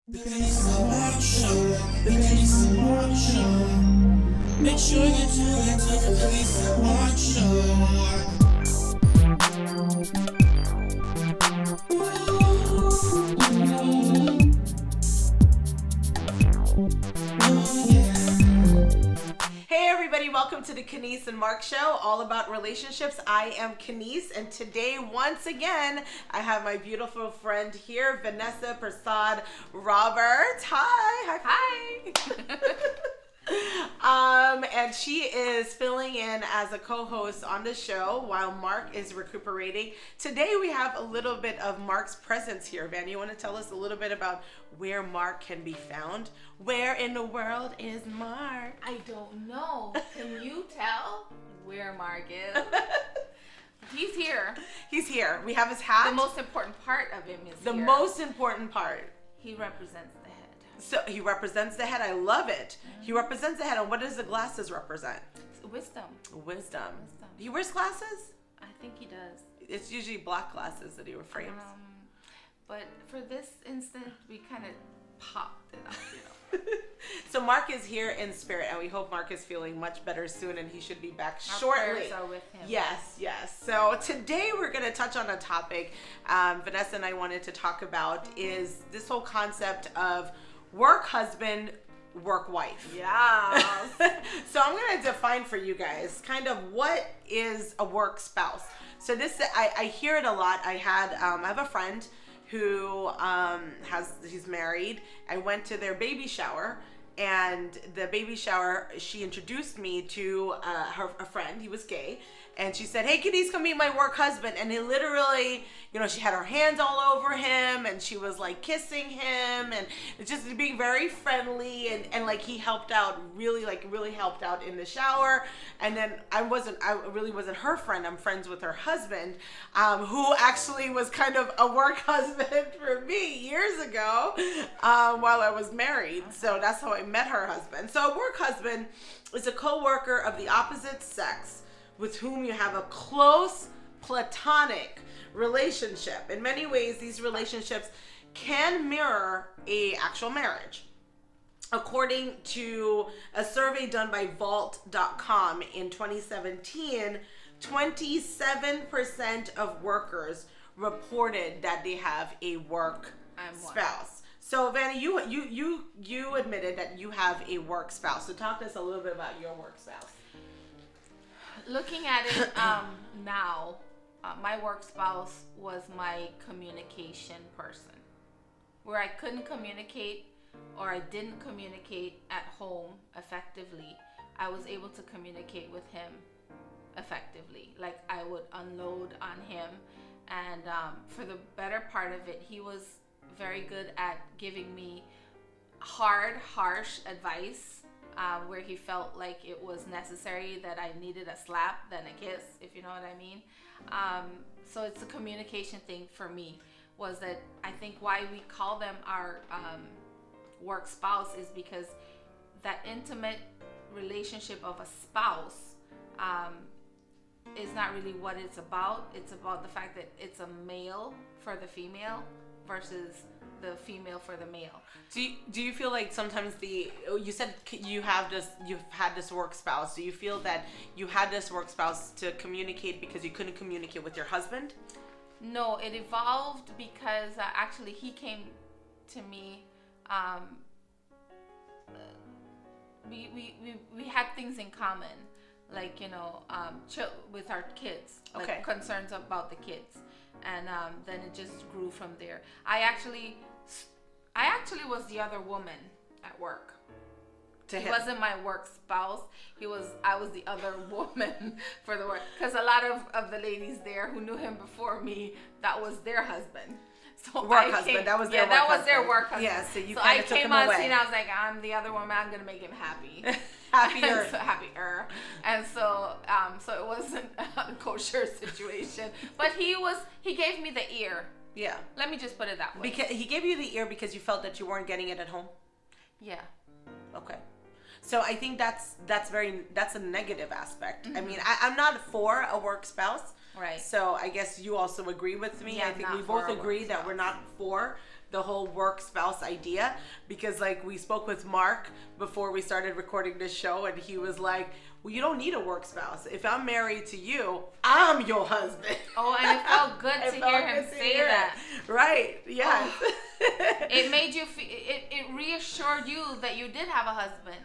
The Kenise and Marc Show. The Kenise and Marc Show. Make sure you tune into the Kenise and Marc Show. Hey everybody, welcome to the Kenise and Marc Show, all about relationships. I am Kenise, and today, once again, I have my beautiful friend here, Vanessa, Persaud, Robert. Hi. And she is filling in as a co-host on the show while Marc is recuperating. Today we have a little bit of Marc's presence here. Van, you want to tell us a little bit about where Marc can be found? Where in the world is Marc? I don't know. Can you tell where Marc is? He's here. He's here. We have his hat. The most important part of him is the here. most important part. He represents the head. So he represents the head. I love it. He represents the head. And what does the glasses represent? Wisdom. Wisdom. He wears glasses? I think he does. It's usually black glasses that he frames. But for this instant, we kind of popped it up, So Marc is here in spirit, and we hope Marc is feeling much better soon, and he should be back Our shortly. prayers are with him. Yes. So today we're going to touch on a topic Vanessa and I wanted to talk about is this whole concept of work husband, work wife. Yeah. So I'm going to define for you guys kind of what is a work spouse. So this, I hear it a lot. I have a friend who he's married. I went to their baby shower, and the baby shower, she introduced me to a friend. He was gay, and she said, "Hey, Kenise, come meet my work husband." And he literally, she had her hands all over him, and she was like kissing him, and just being very friendly, and like he helped out, really helped out in the shower. And then I really wasn't her friend. I'm friends with her husband, who actually was kind of a work husband for me years ago, while I was married. So that's how I met her husband. So a work husband is a co-worker of the opposite sex with whom you have a close platonic relationship. In many ways, these relationships can mirror a actual marriage. According to a survey done by Vault.com in 2017, 27% of workers reported that they have a work spouse. So Vanna, you admitted that you have a work spouse. So talk to us a little bit about your work spouse. Looking at it now, my work spouse was my communication person. Where I couldn't communicate or I didn't communicate at home effectively, I was able to communicate with him effectively. Like I would unload on him, and for the better part of it, he was very good at giving me harsh advice. Where he felt like it was necessary, that I needed a slap than a kiss, if you know what I mean. So it's a communication thing for me, was that I think why we call them our work spouse is because that intimate relationship of a spouse is not really what it's about. It's about the fact that it's a male for the female versus the female for the male. Do you feel like sometimes you said you've had this work spouse. Do you feel that you had this work spouse to communicate because you couldn't communicate with your husband? No, it evolved because actually he came to me. We had things in common, like with our kids, like concerns about the kids. And then it just grew from there. I actually was the other woman at work. He wasn't my work spouse. I was the other woman for the work. Because a lot of the ladies there who knew him before me, that was their husband. So that was their work husband. Yeah, so you so kind I of took came him on away. scene. I was like, I'm the other woman. I'm gonna make him happy. Happier. And so it wasn't a kosher situation. But he gave me the ear. Yeah. Let me just put it that way. Because he gave you the ear because you felt that you weren't getting it at home? Yeah. Okay. So I think that's a negative aspect. Mm-hmm. I mean, I'm not for a work spouse. Right. So I guess you also agree with me. Yeah, I think we both agree that we're not for the whole work spouse idea, because like we spoke with Mark before we started recording this show, and he was like, well, you don't need a work spouse. If I'm married to you, I'm your husband. Oh, and it felt good to hear him say that. Right, yes. Oh, it made you feel, it reassured you that you did have a husband.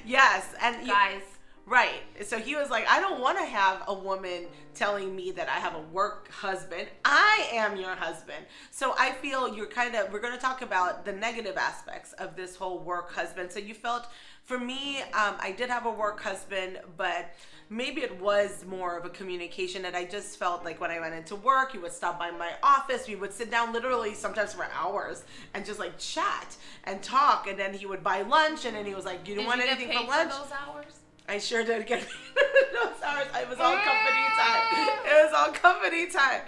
Yes, and guys. Right. So he was like, I don't want to have a woman telling me that I have a work husband. I am your husband. So I feel we're going to talk about the negative aspects of this whole work husband. So you felt, for me, I did have a work husband, but maybe it was more of a communication that I just felt like when I went into work, he would stop by my office. We would sit down literally sometimes for hours and just like chat and talk. And then he would buy lunch, and then he was like, you don't want anything for lunch? For those hours? I sure did get those hours. It was all company time. It was all company time.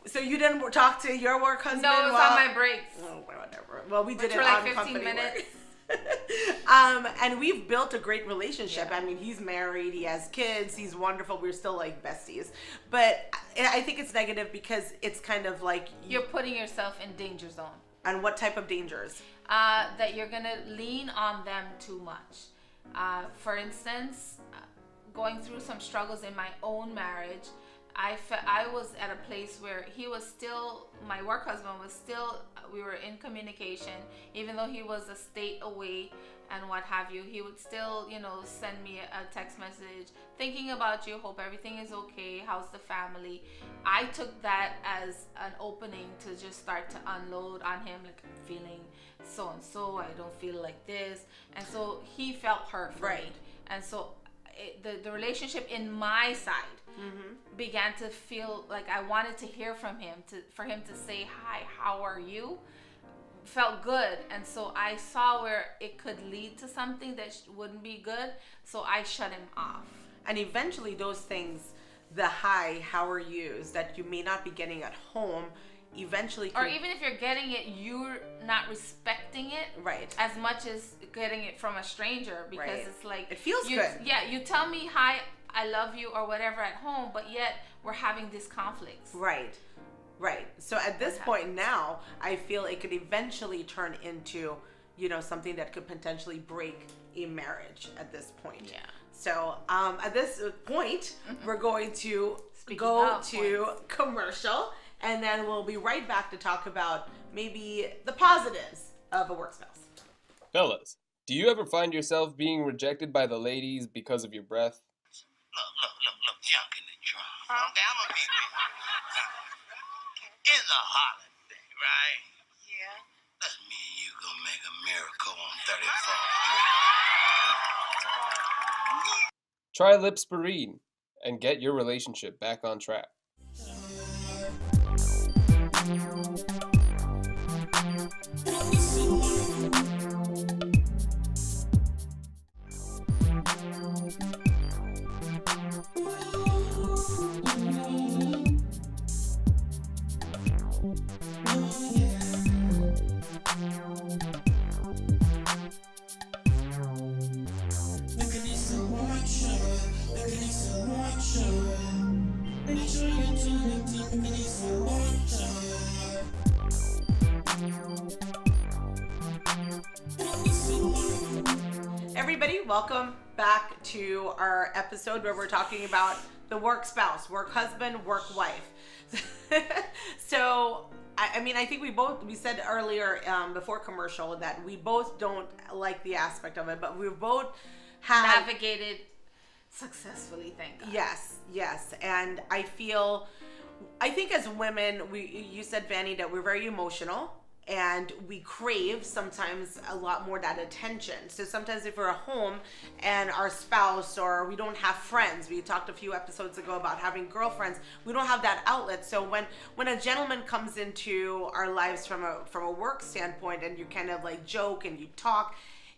So you didn't talk to your work husband? No, it was on my breaks. Oh, whatever. Well, we did it for on like 15 company minutes. work. And we've built a great relationship. Yeah. I mean, he's married, he has kids, he's wonderful. We're still like besties. But I think it's negative because it's kind of like you're putting yourself in danger zone. And what type of dangers? That you're gonna lean on them too much. For instance, going through some struggles in my own marriage, I was at a place where he was still, my work husband was still, we were in communication, even though he was a state away and what have you. He would still, send me a text message, thinking about you, hope everything is okay, how's the family. I took that as an opening to just start to unload on him, like, I'm feeling so and so, I don't feel like this, and so he felt hurt for me. And so the relationship in my side began to feel like I wanted to hear from him, for him to say, hi, how are you, felt good. And so I saw where it could lead to something that wouldn't be good, so I shut him off. And eventually those things, the hi, how are yous that you may not be getting at home, eventually or even if you're getting it, you're not respecting it as much as getting it from a stranger, because it's like it feels good. Yeah, you tell me hi, I love you, or whatever at home, but yet we're having these conflicts. Right. So at this point now, I feel it could eventually turn into, something that could potentially break a marriage at this point. Yeah. So at this point, we're going to go to commercial. And then we'll be right back to talk about maybe the positives of a work spouse. Fellas, do you ever find yourself being rejected by the ladies because of your breath? Look, junk in the trunk. Okay, I'm gonna be with you. It's a holiday, right? Yeah. Let's me and you go make a miracle on 34th. Try Lipsperine and get your relationship back on track. The Kenise and Marc Show. The Kenise and Marc Show. Make sure you tune into the Kenise and Marc Show. Everybody, welcome back to our episode where we're talking about the work spouse, work husband, work wife. So, I think we said earlier before commercial that we both don't like the aspect of it, but we both have navigated successfully, thank God. Yes. And I think as women, you said, Vanny, that we're very emotional. And we crave sometimes a lot more that attention. So sometimes if we're at home and our spouse, or we don't have friends, we talked a few episodes ago about having girlfriends, we don't have that outlet. So when a gentleman comes into our lives from a work standpoint, and you kind of like joke and you talk,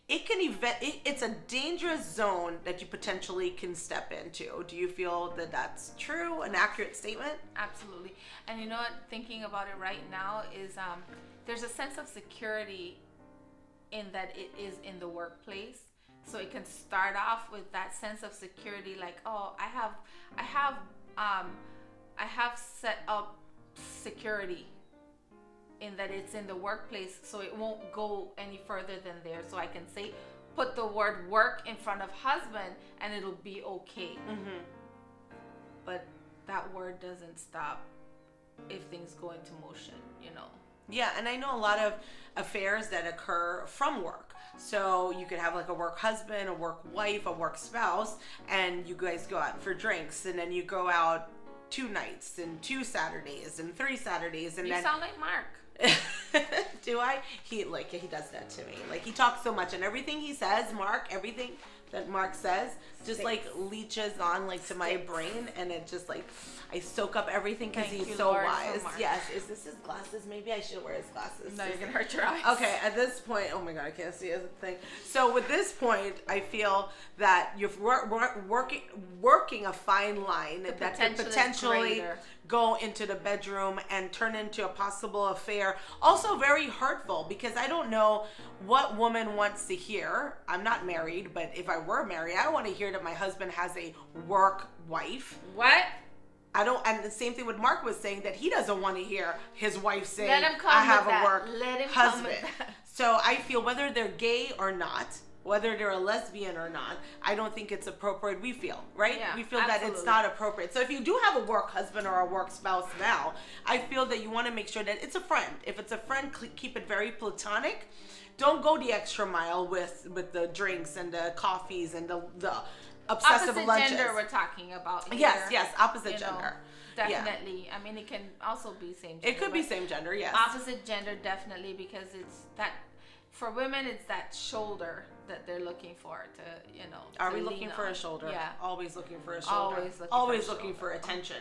it's a dangerous zone that you potentially can step into. Do you feel that that's true, an accurate statement? Absolutely. And you know what, thinking about it right now is there's a sense of security in that it is in the workplace. So it can start off with that sense of security, like, oh, I have set up security in that it's in the workplace, so it won't go any further than there. So I can say, put the word work in front of husband and it'll be okay. But that word doesn't stop if things go into motion, you know. Yeah, and I know a lot of affairs that occur from work. So you could have like a work husband, a work wife, a work spouse, and you guys go out for drinks, and then you go out 2 nights and 2 Saturdays and 3 Saturdays, and You then sound like Mark. do I? He does that to me. Like, he talks so much, and everything he says, everything that Mark says just like leeches on like to my brain, and it just like I soak up everything because he's so Lord, wise. Mark. Yes. Is this his glasses? Maybe I should wear his glasses. No, you're gonna hurt your eyes. Okay, at this point, oh my God, I can't see a thing. So with this point, I feel that you're working a fine line that could potential is potentially greater. go into the bedroom and turn into a possible affair. Also very hurtful, because I don't know what woman wants to hear. I'm not married, but if I were married, I want to hear that my husband has a work wife. What? I don't, and the same thing with Mark was saying, that he doesn't want to hear his wife say, Let him come I have with a that. work Let him come husband. with that. So I feel whether they're gay or not, whether they're a lesbian or not, I don't think it's appropriate. We feel, right? Yeah, we feel that it's absolutely. not appropriate. So if you do have a work husband or a work spouse now, I feel that you want to make sure that it's a friend. If it's a friend, keep it very platonic. Don't go the extra mile with the drinks and the coffees and the obsessive Opposite lunches. gender we're talking about here. Yes, opposite you know, gender. Definitely. Yeah. I mean, it can also be same gender. It could be but same gender, yes. Opposite gender, definitely, because it's that, for women, it's that shoulder that they're looking for to, you know. Are to we lean looking for on. a shoulder? Yeah. Always looking for a shoulder. Always looking for a looking for shoulder. attention.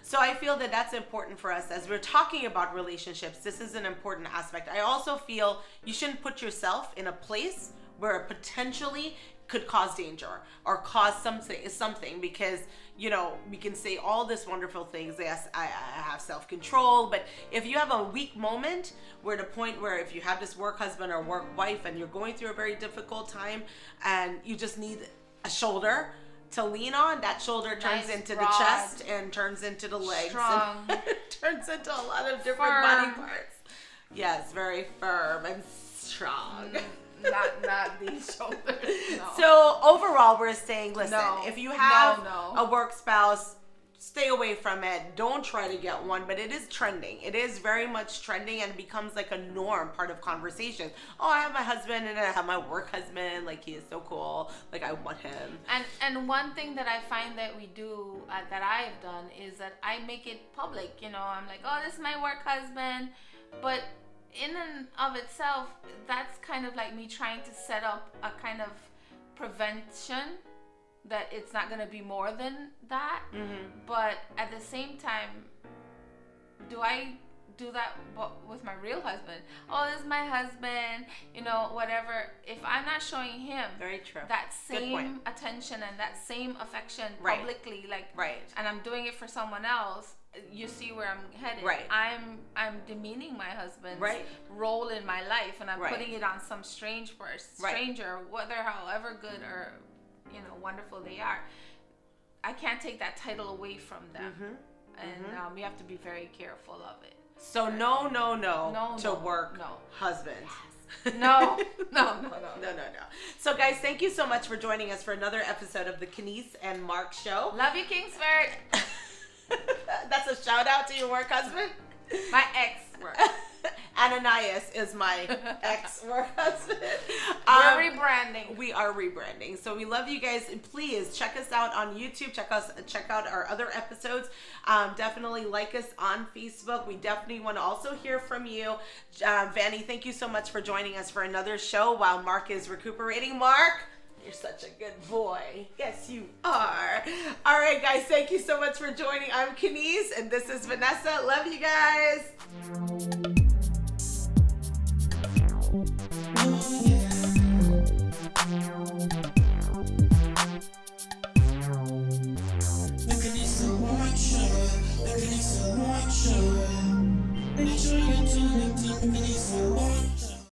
So I feel that that's important for us as we're talking about relationships. This is an important aspect. I also feel you shouldn't put yourself in a place where it potentially could cause danger or cause something, because, you know, we can say all this wonderful things. Yes, I have self-control, but if you have a weak moment where the point where if you have this work husband or work wife and you're going through a very difficult time and you just need a shoulder to lean on, that shoulder turns Nice, into broad, the chest and turns into the legs, strong, and turns into a lot of different firm. body parts. Yes, very firm and strong. Not these shoulders. No. So overall, we're saying, listen, No. if you have No. a work spouse, stay away from it. Don't try to get one, but it is trending. It is very much trending and becomes like a norm, part of conversation. Oh, I have my husband and I have my work husband. Like, he is so cool. Like, I want him. And one thing that I find that we do, that I have done, is that I make it public. You know, I'm like, oh, this is my work husband. But in and of itself, that's kind of like me trying to set up a kind of prevention that it's not going to be more than that. But at the same time, do I do that with my real husband? Oh, this is my husband, you know, whatever. If I'm not showing him Very true. that Good point. same attention and that same affection Right. publicly, like, Right. and I'm doing it for someone else, you see where I'm headed. Right. I'm demeaning my husband's Right. role in my life, and I'm Right. putting it on some strange person, Right. stranger, whether however good or, you know, wonderful they are. I can't take that title away from them, and we have to be very careful of it. So no No, to no, work no. husband. No. No. So guys, thank you so much for joining us for another episode of the Kenise and Marc Show. Love you, Kingsford. That's a shout out to your work husband. My ex work. Ananias is my ex-work husband. We're rebranding. We are rebranding. So we love you guys. And please check us out on YouTube. Check out our other episodes. Definitely like us on Facebook. We definitely want to also hear from you. Vanny, thank you so much for joining us for another show while Mark is recuperating. Mark, you're such a good boy. Yes, you are. All right, guys. Thank you so much for joining. I'm Kenise, and this is Vanessa. Love you guys.